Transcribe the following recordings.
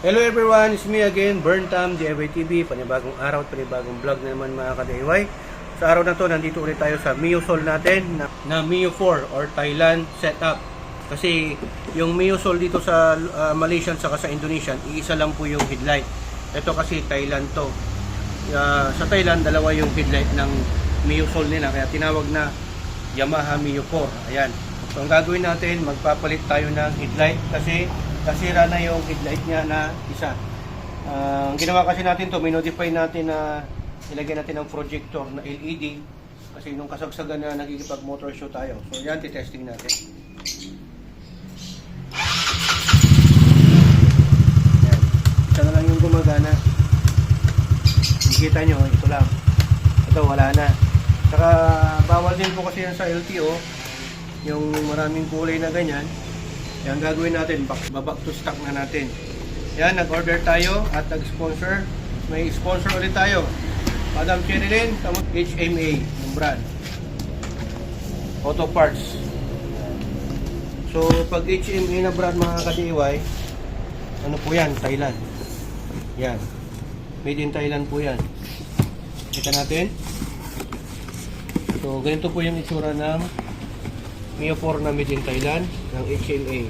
Hello everyone, it's me again, Burntam, DIY TV, panibagong araw, panibagong vlog na naman mga ka-DIY. Sa araw na to, nandito ulit tayo sa MIUSOL natin na MIU 4 or Thailand setup. Kasi yung MIUSOL dito sa Malaysian saka sa Indonesian, iisa lang po yung headlight. Ito kasi Thailand to. Sa Thailand, dalawa yung headlight ng MIUSOL nila, kaya tinawag na Yamaha MIU 4. Ayan. So ang gagawin natin, magpapalit tayo ng headlight kasi nasira na yung headlight niya na isa. Ang ginawa kasi natin to, minodify natin na ilagay natin ng projector na LED kasi nung kasagsagan na nagkikipag motor show tayo. So yan, titesting natin. Yan. Isa na lang yung gumagana. Nakikita nyo, ito lang. Ito, wala na. Saka bawal din po kasi yan sa LTO, yung maraming kulay na ganyan. Yan gagawin natin, back to stock na natin. Yan, nag-order tayo at nag-sponsor. May sponsor ulit tayo. Madam Cherilyn, HMA, yung brand. Auto Parts. So, pag HMA na brand mga ka-DIY, ano po yan? Thailand. Yan. Made in Thailand po yan. Kita natin. So, ganito po yung itsura ng MIU 4 na made in Thailand ng HMA.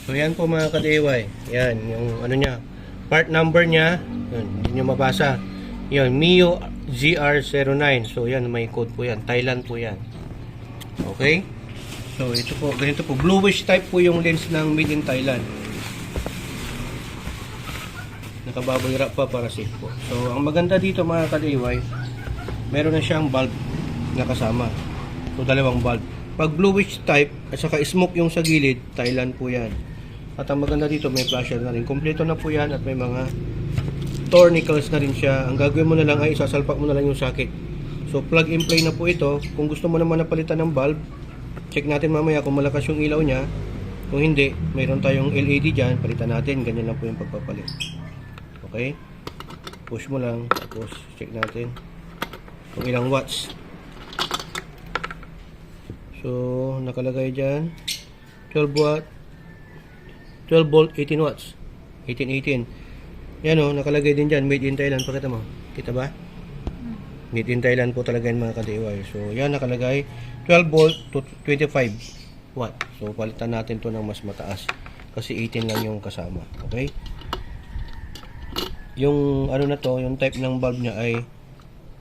So yan po mga ka-DIY. Yan yung ano niya. Part number niya, yun, hindi niyo mabasa. Yun, MIU GR09. So yan, may code po yan. Thailand po yan. Okay? So ito po, ganito po. Bluish type po yung lens ng made in Thailand. Nakabubble wrap pa para safe po. So ang maganda dito mga ka-DIY, meron na siyang bulb na kasama. So dalawang bulb. Pag bluish type at saka smoke yung sa gilid, Thailand po yan. At ang maganda dito, may flasher na rin. Kompleto na po yan at may mga tornicles na rin siya. Ang gagawin mo na lang ay isasalpak mo na lang yung socket. So plug and play na po ito. Kung gusto mo naman na palitan ng bulb, check natin mamaya kung malakas yung ilaw niya. Kung hindi, mayroon tayong LED dyan, palitan natin. Ganyan lang po yung pagpapalit. Okay? Push mo lang, tapos check natin kung ilang watts. So, nakalagay dyan 12 watt 12 volt 18 watts 18. Yan o, nakalagay din dyan made in Thailand. Pakita mo, kita ba? Made in Thailand po talaga yung mga ka-DIY. So, yan nakalagay 12 volt to 25 watt. So, palitan natin to ng mas mataas kasi 18 lang yung kasama. Okay? Yung ano na to, yung type ng bulb niya ay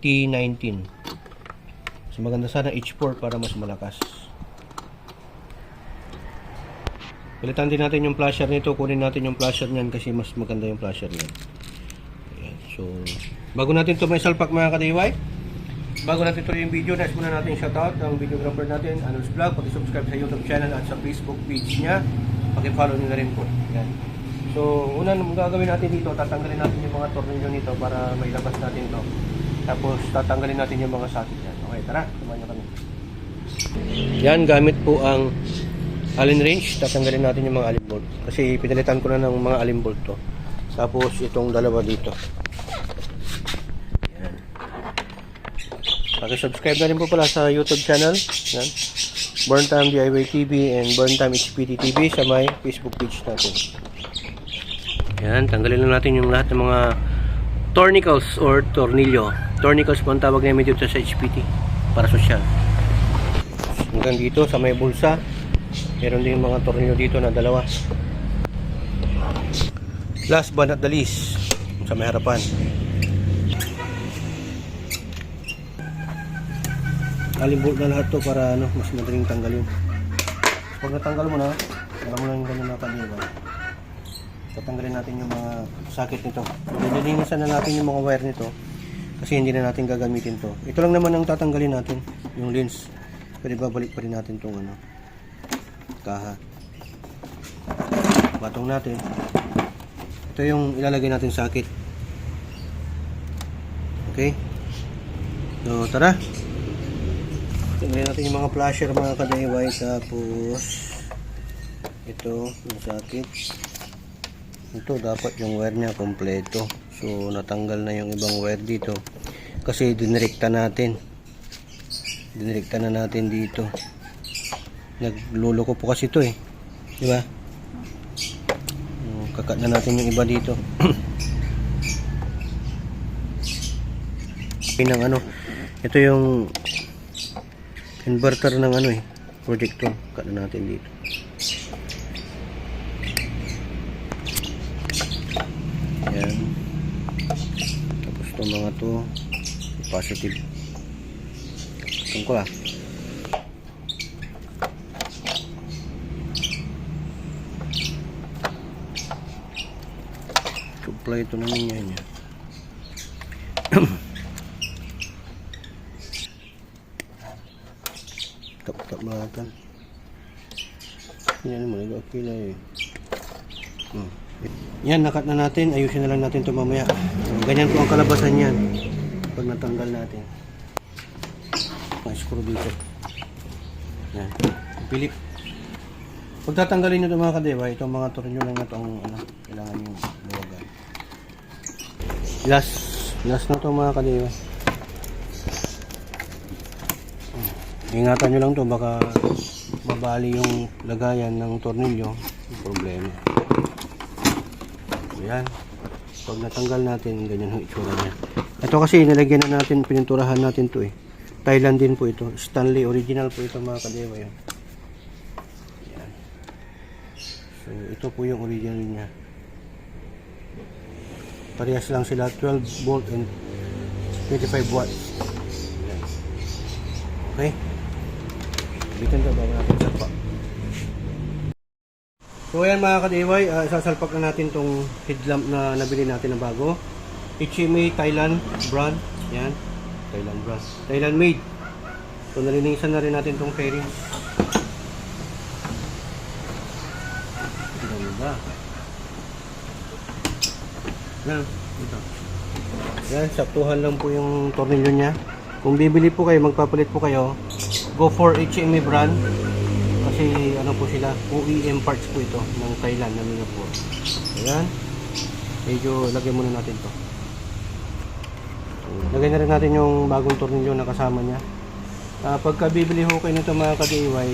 T19. So maganda sana H4 para mas malakas. Palitan din natin yung flasher nito. Kunin natin yung flasher niyan kasi mas maganda yung flasher niyan. Ayan. So bago natin to may salpak mga ka-DIY, bago natin tuloy yung video, next muna natin shoutout ang videographer natin, Anu's Vlog. Pag-subscribe sa YouTube channel at sa Facebook page niya. Pag-follow nyo na rin po. Ayan. So, una nang gagawin natin dito, tatanggalin natin yung mga tornilyo nito para mailabas natin to. Tapos, tatanggalin natin yung mga socket yan. Okay, tara, samahan nyo kami. Yan, gamit po ang Allen wrench. Tatanggalin natin yung mga Allen bolt. Kasi pinalitan ko na ng mga Allen bolt to. Tapos, itong dalawa dito. Yan. Paki-subscribe na rin po pala sa YouTube channel. Yan. Burntam DIY TV and Burntam HPT TV sa may Facebook page natin. Yan, tanggalin lang natin yung lahat ng mga tornicles or tornilyo. Tornicles po ang tawag namin dito sa HPT para social. Hanggang dito sa may bulsa, meron din mga tornilyo dito na dalawa. Last but not the least, sa may harapan. Alimbol na lahat to para ano, mas madaling tanggalin. Pag natanggal mo na, alam mo na yung ganyan nakaliwa. Tatanggalin natin yung mga socket nito. Lilinisan na natin yung mga wire nito kasi hindi na natin gagamitin to. Ito lang naman ang tatanggalin natin, yung lens. Pero babalik pa rin natin tong ano, kaha. Batong natin. Ito yung ilalagay natin socket. Okay? So, tara. Tanggalin natin yung mga flasher mga ka-DIY. Tapos ito, yung socket. Ito dapat yung wire niya kompleto. So natanggal na yung ibang wire dito kasi dinirekta na natin dito. Nagluloko po kasi ito eh. Di ba? Kakat na natin yung iba dito. Ng ano, ito yung inverter ng ano eh, projector. Cut na natin dito. Ayan. Tapos itong mga to positive. Itong ko supply ito naman yan. Tap natin. Yan mo, okay na eh. Yan, nakat na natin. Ayusin na lang natin ito mamaya. Ganyan po ang kalabasan yan pag natanggal natin. Screw dito. Yan. Pilip. Pag tatanggalin nyo ito mga kadewa, itong mga tornilyo lang na ito ang ano, kailangan yung luwagan. Last na ito mga kadewa. Ingatan nyo lang to, baka mabali yung lagayan ng tornilyo. Problema. Ayan. Pag natanggal natin, ganyan ang itsura niya. Ito kasi nilagyan na natin, pininturahan natin to eh. Thailand din po ito. Stanley original po ito mga kadewa. Yan. Ayan. So ito po yung original niya. Parehas lang sila, 12 volt and 25 watts. Ayan. Okay. Bitin ka bago natin salpak. So ayan mga ka-DIY, sasalpak na natin tong headlamp na nabili natin na bago. HMA Thailand brand. Yan. Thailand brand. Thailand made. So nalinisan na rin natin tong fairing. Ganda. Yan. Ito. Yan. Saktuhan lang po yung tornilyo niya. Kung bibili po kayo, magpapalit po kayo, go for HMA brand. Kasi ano po sila, OEM parts po ito ng Thailand na nila po. Ayan. Medyo lagyan muna natin to. Lagyan na rin natin yung bagong tornilyo na kasama niya. Pagka bibili ho kayo nito mga ka-DIY,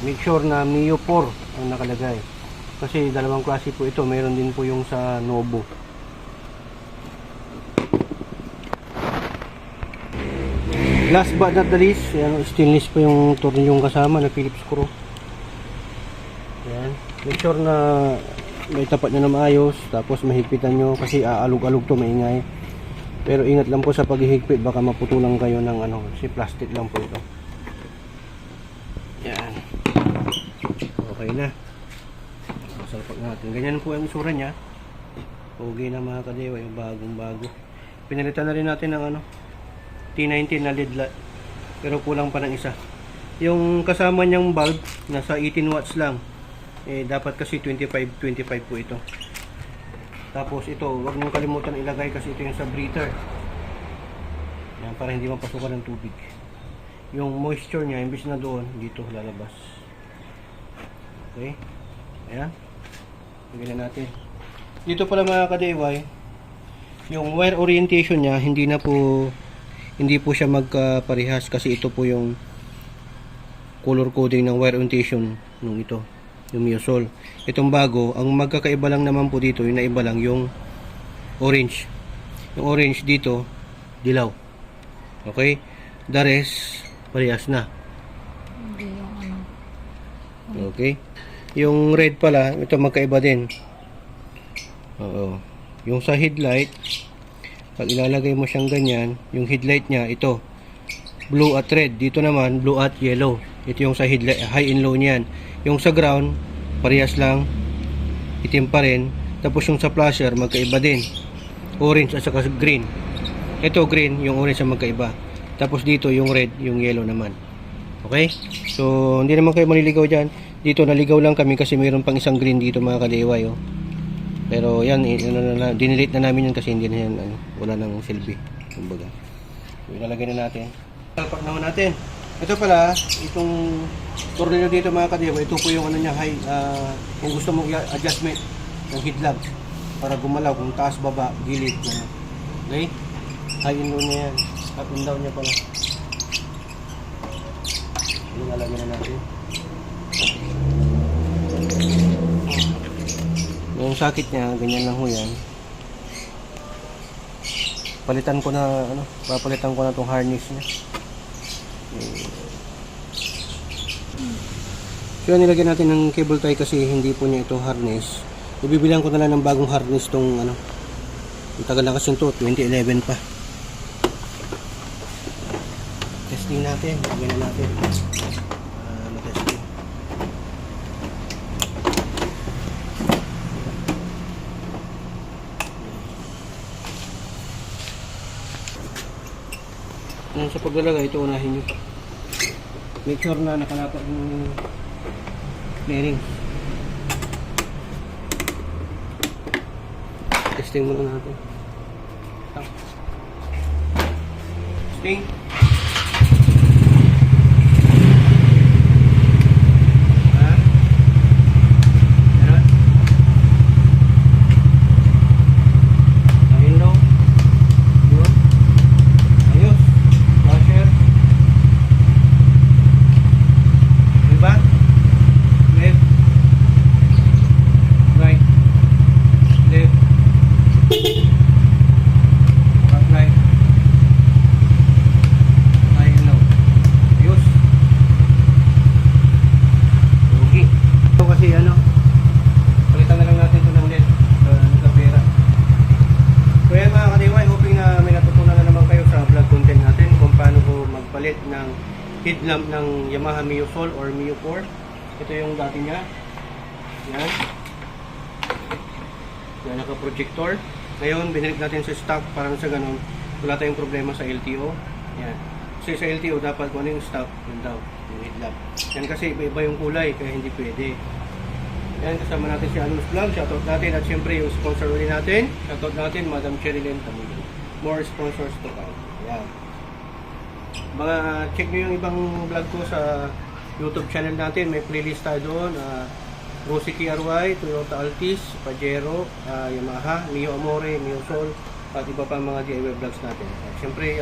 make sure na Mio 4 ang nakalagay. Kasi dalawang klase po ito, mayroon din po yung sa Nobo. Last but not the least, yan, stainless po yung tornilyong kasama na Phillips screw. Yan. Make sure na may tapat nyo na maayos, tapos mahigpitan nyo kasi aalog-alog to, maingay. Pero ingat lang po sa paghihigpit, baka maputulang kayo ng ano, kasi plastic lang po ito. Yan. Okay na. Salpak natin. Ganyan po ang isura niya. Okay na mga ka-DIY, bagong bago. Pinalitan na rin natin ng ano, T19 na LED light, pero kulang pa ng isa. Yung kasama niyang bulb nasa 18 watts lang, eh dapat kasi 25 po ito. Tapos ito, huwag niyo kalimutan ilagay kasi ito yung sa breather. Yan, para hindi mapasukan ng tubig. Yung moisture niya imbis na doon, dito lalabas. Okay, ayan, bigyan na natin. Dito pala mga ka-DIY, yung wire orientation niya hindi po siya magkaparehas kasi ito po yung color coding ng wire orientation nung ito, yung Miosol. Itong bago, ang magkakaiba lang naman po dito, yung naiba lang yung orange. Yung orange dito, dilaw. Okay? The rest, parehas na. Okay? Yung red pala, ito magkaiba din. Oo. Yung sa headlight, pag ilalagay mo siyang ganyan, yung headlight niya, ito, blue at red. Dito naman, blue at yellow. Ito yung sa headlight, high and low niyan. Yung sa ground, parehas lang, itim pa rin. Tapos yung sa flasher, magkaiba din. Orange at saka green. Ito green, yung orange ang magkaiba. Tapos dito, yung red, yung yellow naman. Okay? So, hindi naman kayo maliligaw dyan. Dito, naligaw lang kami kasi mayroon pang isang green dito mga ka-DIY. Oh. Pero yan, dinelete na namin yan kasi hindi na yan, wala nang silbi. Kumbaga. So, ilalagay na natin. Salpak naman natin. Ito pala, itong tornilyo dito mga ka-DIY, ito po yung ano niya, high, kung gusto mong adjustment ng headlamp para gumalaw kung taas, baba, gilid. Okay? High and low na yan. Up and down niya pala. Ilalagay na natin. sakit niya, ganyan lang ho yan. Papalitan ko na tong harness niya. So nilagyan natin ng cable tie kasi hindi po niya ito harness. Ibibilang ko na lang ng bagong harness tong ang tagal na kasi ito, 2011 pa. Testing natin, lagyan na natin. Matesting. Sa paglalagay, ito unahin nyo. Make sure na nakalapat yung bearing. Testing muna natin. Testing. Ng headlamp ng Yamaha Mio Sol or Mio 4. Ito yung dati niya. Yan. Yan, naka-projector. Ngayon, binalik natin sa stock para sa ganun wala tayong problema sa LTO. Yan. Kasi sa LTO, dapat kung ano yung stock, yun daw, yung headlamp. Yan kasi iba-iba yung kulay, kaya hindi pwede. Yan, kasama natin si Anon's Vlog. Shoutout natin at syempre yung sponsor ulit natin. Shoutout natin, Madam Cherilyn Tamulin. More sponsors to come. Yan. Mga check nyo yung ibang vlog ko sa YouTube channel natin. May playlist tayo doon. Rosy KRY, Toyota Altis, Pajero, Yamaha, Mio Amore, Mio Sol, at iba pa mga DIY vlogs natin. At syempre,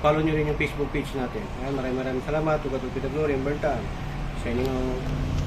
follow nyo rin yung Facebook page natin. Maraming salamat. Tugat-tugat Glory and Berntan. Signing out.